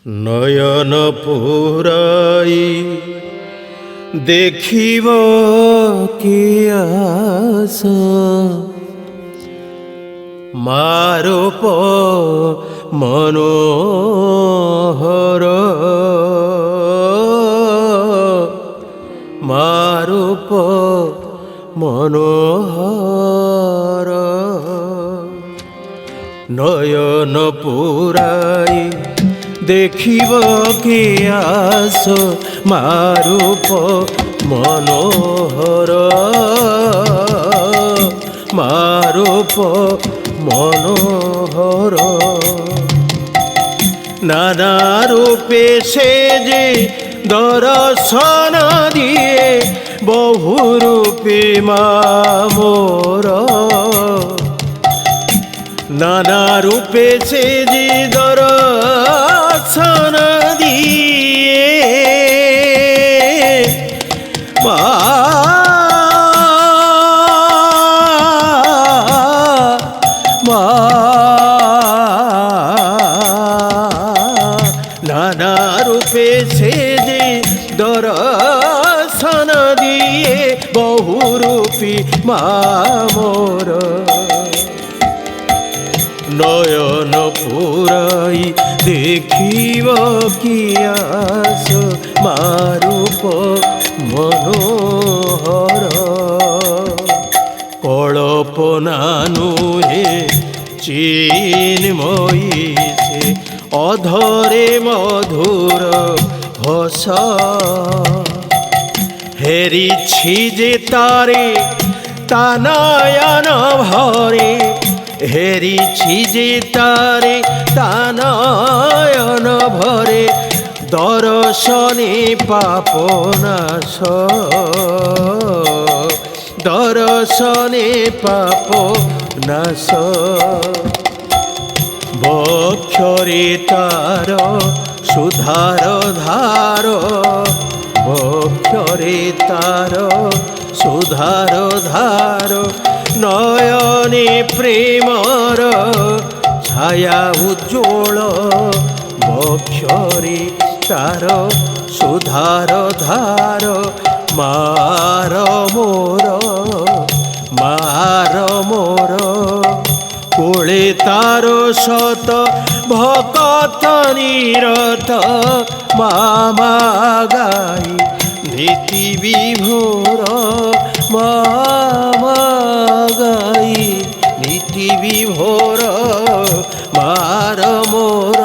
নয়ন পুরাই দেখিব কি আস মারূপ মনোহর মারূপ মনোহর নয়ন পুরাই দেখিব কি আস মারূপ মনোহর মারূপ মনোহর নানা রূপে সে যে দর্শন দিয়ে বহুরূপে মা মোর নানা রূপে সে যে দর্শন দিয়ে মা নানা রূপে সে যে দর্শন দিয়ে বহুরূপী মা মোর নয়ন পুরাই দেখিব কি আস মারূপ মনোহর কল্পনা নুহে চিন্ময়ী সে অধরে মধুর হস হেরিছি যে তারে তা নয়ন ভরে হেরিছি যে তারে তা নয়ন ভরে দর্শনে পাপ নাশ দর্শনে পাপ নাশ বক্ষরে তার সুধার ধার বক্ষরে তার সুধার ধার নয়নে প্রেমর ছায়া উজ্জ্বল বক্ষরে তার সুধার ধার মার মোর মার মোর কোলে তার শত ভকত নিরত মামা গাই ভীতি বিভোর মামা গাই ভীতি বিভোর মার মোর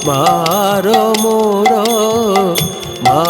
মার মোর মা